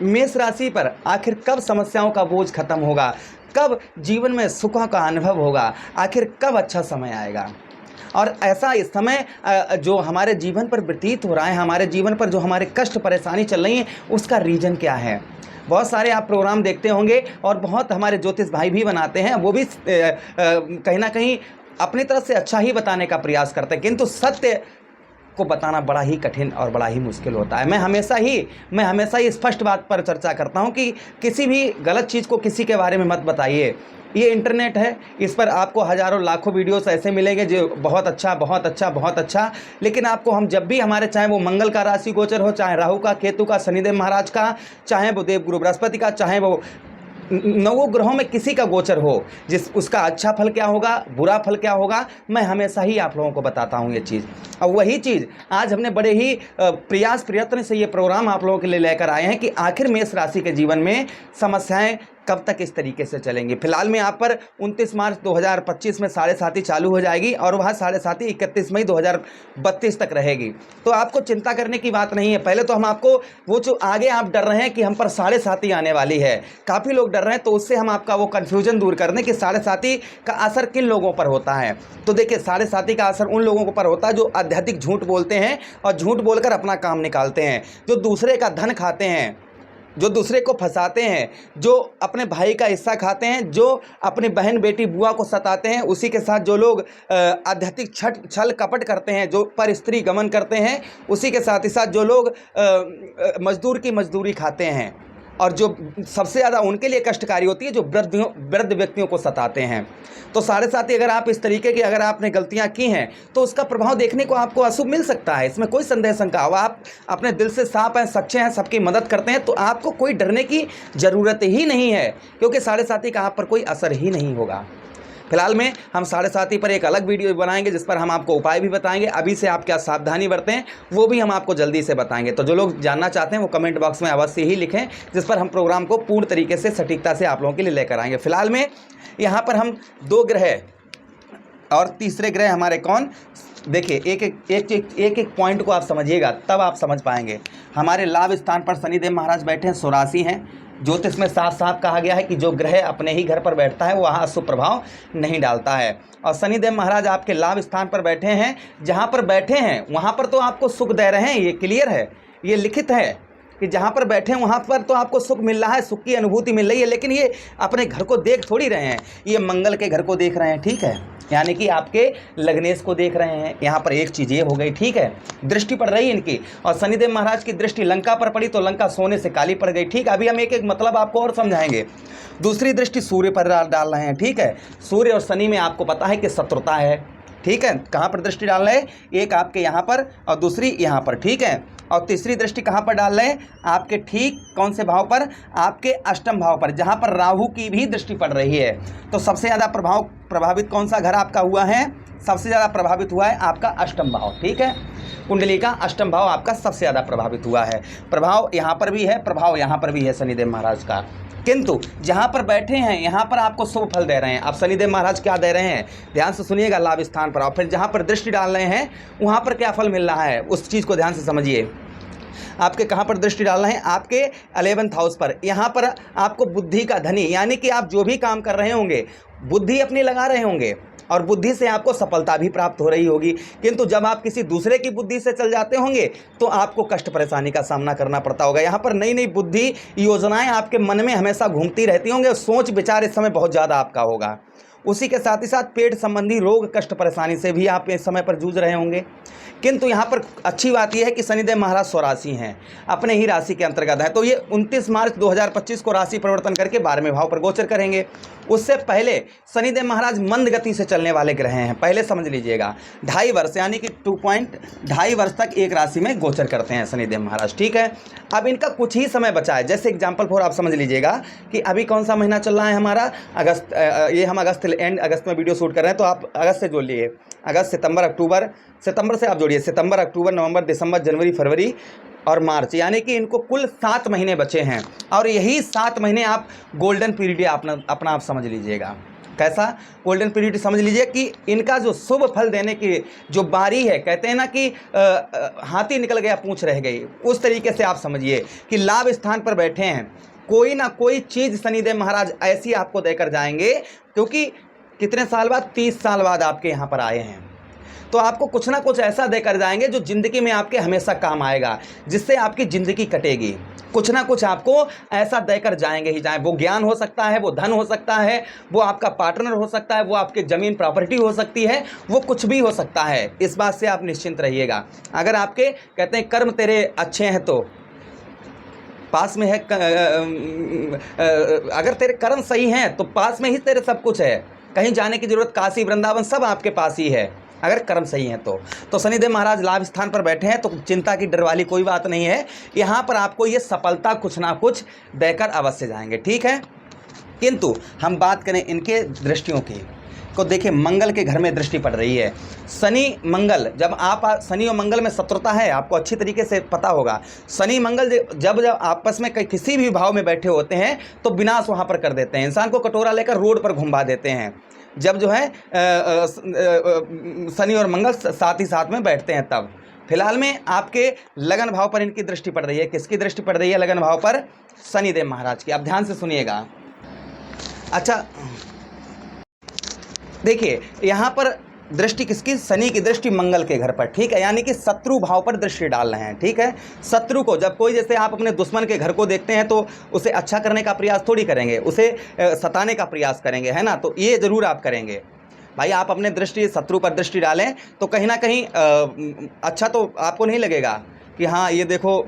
मेष राशि पर आखिर कब समस्याओं का बोझ खत्म होगा, कब जीवन में सुखों का अनुभव होगा, आखिर कब अच्छा समय आएगा। और ऐसा इस समय जो हमारे जीवन पर व्यतीत हो रहा है, हमारे जीवन पर जो हमारे कष्ट परेशानी चल रही है, उसका रीज़न क्या है। बहुत सारे आप प्रोग्राम देखते होंगे और बहुत हमारे ज्योतिष भाई भी बनाते हैं, वो भी कहीं ना कहीं अपनी तरफ से अच्छा ही बताने का प्रयास करते हैं, किंतु सत्य को बताना बड़ा ही कठिन और बड़ा ही मुश्किल होता है। मैं हमेशा ही स्पष्ट बात पर चर्चा करता हूं कि किसी भी गलत चीज़ को किसी के बारे में मत बताइए। ये इंटरनेट है, इस पर आपको हज़ारों लाखों वीडियोस ऐसे मिलेंगे जो बहुत अच्छा बहुत अच्छा बहुत अच्छा, लेकिन आपको हम जब भी हमारे, चाहे वो मंगल का राशि गोचर हो, चाहे राहु का, केतु का, शनिदेव महाराज का, चाहे वो देवगुरु बृहस्पति का, चाहे वो नवों ग्रहों में किसी का गोचर हो, जिस उसका अच्छा फल क्या होगा, बुरा फल क्या होगा, मैं हमेशा ही आप लोगों को बताता हूं ये चीज़। और वही चीज़ आज हमने बड़े ही प्रयास प्रयत्न से ये प्रोग्राम आप लोगों के लिए लेकर आए हैं कि आखिर मेष राशि के जीवन में समस्याएं कब तक इस तरीके से चलेंगी। फिलहाल में यहाँ पर 29 मार्च 2025 में 7.5 चालू हो जाएगी और वह 7.5 31 मई 2032 तक रहेगी। तो आपको चिंता करने की बात नहीं है। पहले तो हम आपको वो जो आगे आप डर रहे हैं कि हम पर 7.5 आने वाली है, काफ़ी लोग डर रहे हैं, तो उससे हम आपका वो कन्फ्यूजन दूर कर दें कि 7.5 का असर किन लोगों पर होता है। तो देखिए, 7.5 का असर उन लोगों पर होता है जो अत्यधिक झूठ बोलते हैं और झूठ बोलकर अपना काम निकालते हैं, जो दूसरे का धन खाते हैं, जो दूसरे को फंसाते हैं, जो अपने भाई का हिस्सा खाते हैं, जो अपनी बहन बेटी बुआ को सताते हैं, उसी के साथ जो लोग आध्यात्मिक छल कपट करते हैं, जो पर स्त्री गमन करते हैं, उसी के साथ ही साथ जो लोग मजदूर की मजदूरी खाते हैं, और जो सबसे ज़्यादा उनके लिए कष्टकारी होती है जो वृद्ध व्यक्तियों को सताते हैं। तो 7.5 अगर आप इस तरीके की अगर आपने गलतियां की हैं तो उसका प्रभाव देखने को आपको अशुभ मिल सकता है, इसमें कोई संदेह शंका हो। आप अपने दिल से साफ हैं, सच्चे हैं, सबकी मदद करते हैं, तो आपको कोई डरने की ज़रूरत ही नहीं है, क्योंकि 7.5 का आप पर कोई असर ही नहीं होगा। फिलहाल में हम 7.5 पर एक अलग वीडियो बनाएंगे जिस पर हम आपको उपाय भी बताएंगे, अभी से आप क्या सावधानी बरतें वो भी हम आपको जल्दी से बताएंगे। तो जो लोग जानना चाहते हैं वो कमेंट बॉक्स में अवश्य ही लिखें, जिस पर हम प्रोग्राम को पूर्ण तरीके से सटीकता से आप लोगों के लिए लेकर आएंगे। फिलहाल में यहाँ पर हम 2 ग्रह और तीसरे ग्रह हमारे कौन, देखिए एक पॉइंट को आप समझिएगा तब आप समझ पाएंगे। हमारे लाभ स्थान पर शनिदेव महाराज बैठे हैं, स्वराशि हैं। ज्योतिष में साफ साफ कहा गया है कि जो ग्रह अपने ही घर पर बैठता है वो वहाँ अशुभ प्रभाव नहीं डालता है। और शनिदेव महाराज आपके लाभ स्थान पर बैठे हैं, जहाँ पर बैठे हैं वहाँ पर तो आपको सुख दे रहे हैं, ये क्लियर है, ये लिखित है कि जहाँ पर बैठे हैं वहाँ पर तो आपको सुख मिल रहा है, सुख की अनुभूति मिल रही है, लेकिन ये अपने घर को देख थोड़ी रहे हैं, ये मंगल के घर को देख रहे हैं, ठीक है, यानी कि आपके लग्नेश को देख रहे हैं। यहाँ पर एक चीज़ ये हो गई, ठीक है, दृष्टि पड़ रही है इनकी, और शनिदेव महाराज की दृष्टि लंका पर पड़ी तो लंका सोने से काली पड़ गई, ठीक है। अभी हम एक एक मतलब आपको और समझाएंगे। दूसरी दृष्टि सूर्य पर डाल रहे हैं, ठीक है, सूर्य और शनि में आपको पता है कि शत्रुता है, ठीक है। कहाँ पर दृष्टि डाल रहे हैं, एक आपके यहाँ पर और दूसरी यहाँ पर, ठीक है। और तीसरी दृष्टि कहाँ पर डाल रहे हैं, आपके ठीक कौन से भाव पर, आपके अष्टम भाव पर, जहाँ पर राहु की भी दृष्टि पड़ रही है। तो सबसे ज़्यादा प्रभावित कौन सा घर आपका हुआ है, सबसे ज़्यादा प्रभावित हुआ है आपका अष्टम भाव, ठीक है। कुंडली का अष्टम भाव आपका सबसे ज़्यादा प्रभावित हुआ है। प्रभाव यहाँ पर भी है, प्रभाव यहाँ पर भी है शनिदेव महाराज का, किंतु जहाँ पर बैठे हैं यहाँ पर आपको शुभ फल दे रहे हैं। अब शनिदेव महाराज क्या दे रहे हैं, ध्यान से सुनिएगा, लाभ स्थान पर, और फिर जहाँ पर दृष्टि डाल रहे हैं वहाँ पर क्या फल मिल रहा है, उस चीज़ को ध्यान से समझिए। आपके कहाँ पर दृष्टि डाल रहे हैं, आपके 11th हाउस पर, यहाँ पर आपको बुद्धि का धनी, यानी कि आप जो भी काम कर रहे होंगे बुद्धि अपनी लगा रहे होंगे और बुद्धि से आपको सफलता भी प्राप्त हो रही होगी, किंतु जब आप किसी दूसरे की बुद्धि से चल जाते होंगे तो आपको कष्ट परेशानी का सामना करना पड़ता होगा। यहाँ पर नई नई बुद्धि योजनाएं आपके मन में हमेशा घूमती रहती होंगी और सोच विचार इस समय बहुत ज़्यादा आपका होगा। उसी के साथ ही साथ पेट संबंधी रोग कष्ट परेशानी से भी आप इस समय पर जूझ रहे होंगे, किंतु यहाँ पर अच्छी बात यह है कि शनिदेव महाराज स्वराशि हैं, अपने ही राशि के अंतर्गत है। तो ये 29 मार्च 2025 को राशि परिवर्तन करके 12वें भाव पर गोचर करेंगे। उससे पहले शनिदेव महाराज मंद गति से चलने वाले ग्रह हैं, पहले समझ लीजिएगा। 2.5 वर्ष यानी कि 2.5 वर्ष तक एक राशि में गोचर करते हैं शनिदेव महाराज, ठीक है। अब इनका कुछ ही समय बचा है, जैसे एग्जाम्पल फॉर आप समझ लीजिएगा कि अभी कौन सा महीना चल रहा है हमारा, अगस्त। ये हम एंड अगस्त में वीडियो शूट कर रहे हैं, तो आप अगस्त से जोड़ लिए, अगस्त सितंबर अक्टूबर, सितंबर से आप जोड़िए, सितंबर अक्टूबर नवंबर दिसंबर जनवरी फरवरी और मार्च, यानी कि इनको कुल 7 महीने बचे हैं। और यही 7 महीने आप गोल्डन पीरियड अपना आप समझ लीजिएगा, कैसा गोल्डन पीरियड समझ लीजिए कि इनका जो शुभ फल देने की जो बारी है, कहते हैं ना कि हाथी निकल गया पूंछ रह गई, उस तरीके से आप समझिए कि लाभ स्थान पर बैठे हैं, कोई ना कोई चीज़ शनिदेव महाराज ऐसी आपको देकर जाएंगे, क्योंकि कितने साल बाद, 30 साल बाद आपके यहाँ पर आए हैं, तो आपको कुछ ना कुछ ऐसा देकर जाएंगे जो ज़िंदगी में आपके हमेशा काम आएगा, जिससे आपकी ज़िंदगी कटेगी। कुछ ना कुछ आपको ऐसा देकर जाएंगे ही जाएं। वो ज्ञान हो सकता है, वो धन हो सकता है, वो आपका पार्टनर हो सकता है, वो आपकी ज़मीन प्रॉपर्टी हो सकती है, वो कुछ भी हो सकता है। इस बात से आप निश्चिंत रहिएगा। अगर आपके कहते हैं कर्म तेरे अच्छे हैं तो पास में है, अगर तेरे कर्म सही हैं तो पास में ही तेरे सब कुछ है, कहीं जाने की ज़रूरत, काशी वृंदावन सब आपके पास ही है, अगर कर्म सही है तो शनिदेव महाराज लाभ स्थान पर बैठे हैं, तो चिंता की डर वाली कोई बात नहीं है। यहाँ पर आपको ये सफलता कुछ ना कुछ देकर अवश्य जाएंगे, ठीक है। किंतु हम बात करें इनके दृष्टियों की, को देखिए मंगल के घर में दृष्टि पड़ रही है। शनि मंगल, जब आप शनि और मंगल में शत्रुता है, आपको अच्छी तरीके से पता होगा। शनि मंगल जब आपस में किसी भी भाव में बैठे होते हैं तो विनाश वहाँ पर कर देते हैं, इंसान को कटोरा लेकर रोड पर घुमा देते हैं। जब जो है शनि और मंगल साथ ही साथ में बैठते हैं तब। फिलहाल में आपके लगन भाव पर इनकी दृष्टि पड़ रही है। किसकी दृष्टि पड़ रही है लगन भाव पर? शनिदेव महाराज की। अब ध्यान से सुनिएगा। अच्छा देखिए यहाँ पर दृष्टि किसकी? शनि की दृष्टि मंगल के घर पर, ठीक है, यानी कि शत्रु भाव पर दृष्टि डाल रहे हैं, ठीक है। शत्रु को, जब कोई, जैसे आप अपने दुश्मन के घर को देखते हैं तो उसे अच्छा करने का प्रयास थोड़ी करेंगे, उसे सताने का प्रयास करेंगे, है ना। तो ये जरूर आप करेंगे भाई। आप अपने दृष्टि शत्रु पर दृष्टि डालें तो कहीं ना कहीं अच्छा तो आपको नहीं लगेगा कि हाँ ये देखो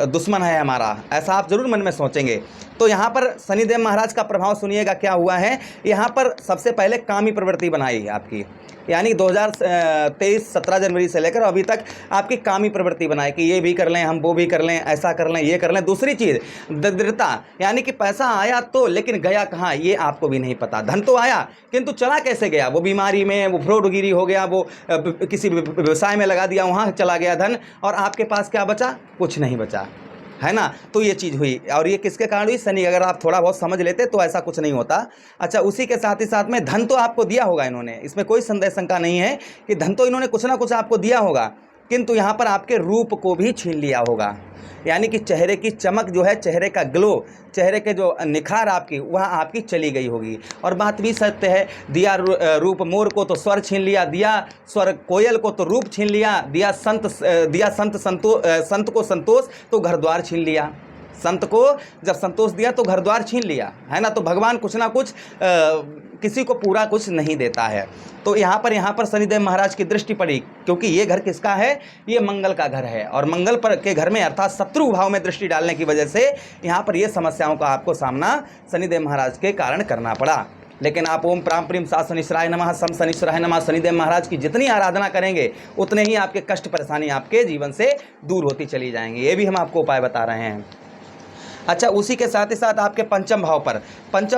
दुश्मन है हमारा, ऐसा आप जरूर मन में सोचेंगे। तो यहाँ पर शनिदेव महाराज का प्रभाव सुनिएगा क्या हुआ है। यहाँ पर सबसे पहले कामी प्रवृत्ति बनाई है आपकी, यानी 2023 17 जनवरी से लेकर अभी तक आपकी कामी प्रवृत्ति बनाई कि ये भी कर लें, हम वो भी कर लें, ऐसा कर लें, ये कर लें। दूसरी चीज़ दरिद्रता, यानी कि पैसा आया तो लेकिन गया कहाँ ये आपको भी नहीं पता। धन तो आया किंतु चला कैसे गया, वो बीमारी में, वो फ्रॉडगिरी हो गया, वो किसी व्यवसाय में लगा दिया, वहाँ चला गया धन, और आपके पास क्या बचा? कुछ नहीं बचा, है ना। तो ये चीज़ हुई, और ये किसके कारण हुई? शनि। अगर आप थोड़ा बहुत समझ लेते तो ऐसा कुछ नहीं होता। अच्छा, उसी के साथ ही साथ में धन तो आपको दिया होगा इन्होंने, इसमें कोई संदेह शंका नहीं है कि धन तो इन्होंने कुछ ना कुछ आपको दिया होगा, किंतु यहाँ पर आपके रूप को भी छीन लिया होगा। यानी कि चेहरे की चमक जो है, चेहरे का ग्लो, चेहरे के जो निखार आपकी, वह आपकी चली गई होगी। और बात भी सत्य है, दिया रूप मोर को तो स्वर छीन लिया, दिया स्वर कोयल को तो रूप छीन लिया, दिया संत को संतोष तो घर द्वार छीन लिया। संत को जब संतोष दिया तो घर द्वार छीन लिया, है ना। तो भगवान कुछ ना कुछ किसी को पूरा कुछ नहीं देता है। तो यहाँ पर शनिदेव महाराज की दृष्टि पड़ी, क्योंकि ये घर किसका है? ये मंगल का घर है, और मंगल पर के घर में अर्थात शत्रु भाव में दृष्टि डालने की वजह से यहाँ पर ये समस्याओं का आपको सामना शनिदेव महाराज के कारण करना पड़ा। लेकिन आप ओम प्राम प्रीम सा शनिश्चराय नमः, सम शनिश्चराय नमः, शनिदेव महाराज की जितनी आराधना करेंगे उतने ही आपके कष्ट परेशानी आपके जीवन से दूर होती चली जाएंगी। ये भी हम आपको उपाय बता रहे हैं। अच्छा, उसी के साथ ही साथ आपके पंचम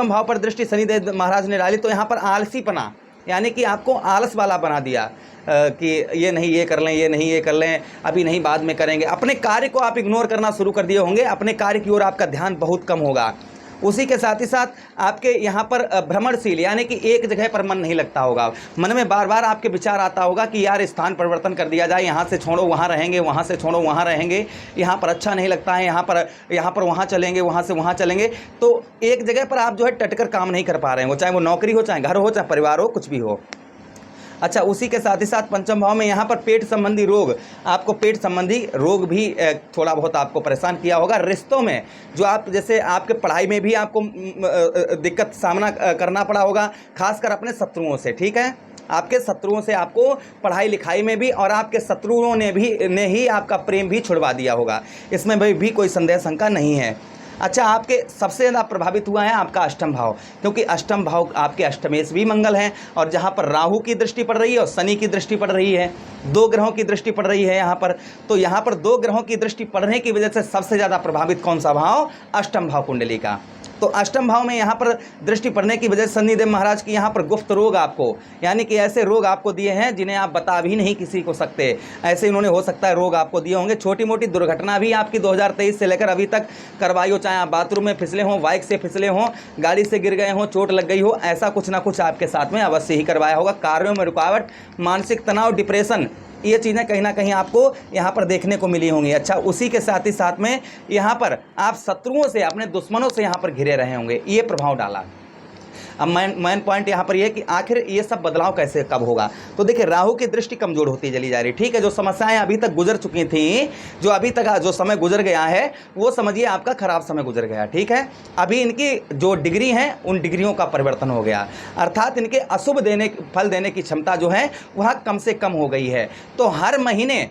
भाव पर दृष्टि शनिदेव महाराज ने डाली, तो यहाँ पर आलसीपना, यानी कि आपको आलस वाला बना दिया कि ये नहीं ये कर लें, ये नहीं ये कर लें, अभी नहीं बाद में करेंगे। अपने कार्य को आप इग्नोर करना शुरू कर दिए होंगे, अपने कार्य की ओर आपका ध्यान बहुत कम होगा। उसी के साथ ही साथ आपके यहाँ पर भ्रमणशील, यानी कि एक जगह पर मन नहीं लगता होगा। मन में बार बार आपके विचार आता होगा कि यार स्थान परिवर्तन कर दिया जाए, यहाँ से छोड़ो वहाँ रहेंगे, वहाँ से छोड़ो वहाँ रहेंगे, यहाँ पर अच्छा नहीं लगता है, यहाँ पर वहाँ चलेंगे, वहाँ से वहाँ चलेंगे। तो एक जगह पर आप जो है टटकर काम नहीं कर पा रहे हो, चाहे वो नौकरी हो, चाहे घर हो, चाहे परिवार हो, कुछ भी हो। अच्छा, उसी के साथ ही साथ पंचम भाव में यहाँ पर पेट संबंधी रोग, आपको पेट संबंधी रोग भी थोड़ा बहुत आपको परेशान किया होगा। रिश्तों में जो आप, जैसे आपके पढ़ाई में भी आपको दिक्कत सामना करना पड़ा होगा, खासकर अपने शत्रुओं से, ठीक है। आपके शत्रुओं से आपको पढ़ाई लिखाई में भी, और आपके शत्रुओं ने ही आपका प्रेम भी छुड़वा दिया होगा, इसमें भी कोई संदेह शंका नहीं है। अच्छा, आपके सबसे ज़्यादा प्रभावित हुआ है आपका अष्टम भाव, क्योंकि अष्टम भाव आपके अष्टमेश भी मंगल हैं, और जहाँ पर राहु की दृष्टि पड़ रही है और शनि की दृष्टि पड़ रही है, दो ग्रहों की दृष्टि पड़ रही है यहाँ पर। तो यहाँ पर दो ग्रहों की दृष्टि पड़ने की वजह से सबसे ज़्यादा प्रभावित कौन सा भाव? अष्टम भाव कुंडली का। तो अष्टम भाव में यहाँ पर दृष्टि पड़ने की वजह से शनिदेव महाराज की यहाँ पर गुप्त रोग आपको, यानी कि ऐसे रोग आपको दिए हैं जिन्हें आप बता भी नहीं किसी को सकते, ऐसे इन्होंने हो सकता है रोग आपको दिए होंगे। छोटी मोटी दुर्घटना भी आपकी 2023 से लेकर अभी तक करवाई हो, चाहे आप बाथरूम में फिसले हों, बाइक से फिसले हों, गाड़ी से गिर गए हों, चोट लग गई हो, ऐसा कुछ ना कुछ आपके साथ में अवश्य ही करवाया होगा। कार्यों में रुकावट, मानसिक तनाव, डिप्रेशन, ये चीज़ें कहीं ना कहीं आपको यहाँ पर देखने को मिली होंगी। अच्छा, उसी के साथ ही साथ में यहाँ पर आप शत्रुओं से, अपने दुश्मनों से यहाँ पर घिरे रहे होंगे, ये प्रभाव डाला। अब मेन पॉइंट यहाँ पर ये कि आखिर ये सब बदलाव कैसे कब होगा। तो देखिए, राहु की दृष्टि कमजोर होती चली जा रही, ठीक है। जो समस्याएं अभी तक गुजर चुकी थी, जो अभी तक जो समय गुजर गया है, वो समझिए आपका खराब समय गुजर गया, ठीक है। अभी इनकी जो डिग्री है, उन डिग्रियों का परिवर्तन हो गया, अर्थात इनके अशुभ फल देने की क्षमता जो है वह कम से कम हो गई है। तो हर महीने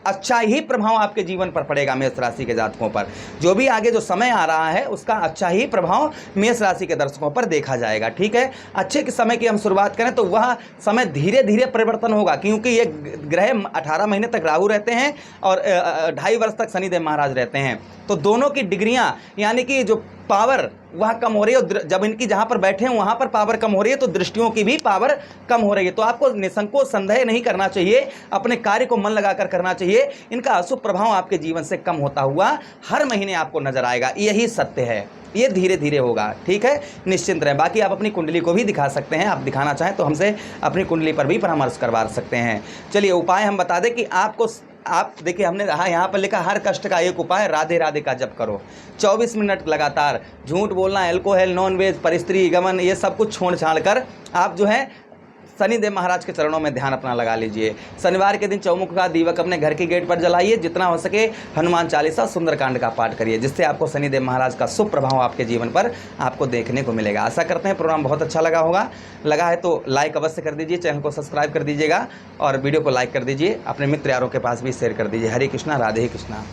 अच्छा ही प्रभाव आपके जीवन पर पड़ेगा मेष राशि के जातकों पर। जो भी आगे जो समय आ रहा है उसका अच्छा ही प्रभाव मेष राशि के दर्शकों पर देखा जाएगा, ठीक है। अच्छे के समय की हम शुरुआत करें तो वह समय धीरे धीरे परिवर्तन होगा, क्योंकि ये ग्रह 18 महीने तक राहु रहते हैं और 2.5 वर्ष तक शनिदेव महाराज रहते हैं। तो दोनों की डिग्रियां, यानी कि जो पावर वह कम हो रही है, और जब इनकी जहां पर बैठे हैं वहां पर पावर कम हो रही है, तो दृष्टियों की भी पावर कम हो रही है। तो आपको निसंकोच संदेह नहीं करना चाहिए, अपने कार्य को मन लगाकर करना चाहिए। इनका अशुभ प्रभाव आपके जीवन से कम होता हुआ हर महीने आपको नजर आएगा, यही सत्य है। ये धीरे धीरे होगा, ठीक है, निश्चिंत रहें। बाकी आप अपनी कुंडली को भी दिखा सकते हैं, आप दिखाना चाहें तो हमसे अपनी कुंडली पर भी परामर्श करवा सकते हैं। चलिए, उपाय हम बता दें कि आप देखिए, हमने यहाँ पर लिखा हर कष्ट का एक उपाय, राधे राधे का जप करो 24 मिनट लगातार। झूठ बोलना, अल्कोहल, नॉनवेज, परिस्त्री गमन, ये सब कुछ छोड़ छाड़ कर आप जो है शनिदेव महाराज के चरणों में ध्यान अपना लगा लीजिए। शनिवार के दिन चौमुख का दीपक अपने घर के गेट पर जलाइए। जितना हो सके हनुमान चालीसा, सुंदरकांड का पाठ करिए, जिससे आपको शनिदेव महाराज का शुभ प्रभाव आपके जीवन पर आपको देखने को मिलेगा। आशा करते हैं प्रोग्राम बहुत अच्छा लगा है तो लाइक अवश्य कर दीजिए, चैनल को सब्सक्राइब कर दीजिएगा और वीडियो को लाइक कर दीजिए, अपने मित्र यारों के पास भी शेयर कर दीजिए। हरे कृष्णा, राधे कृष्णा।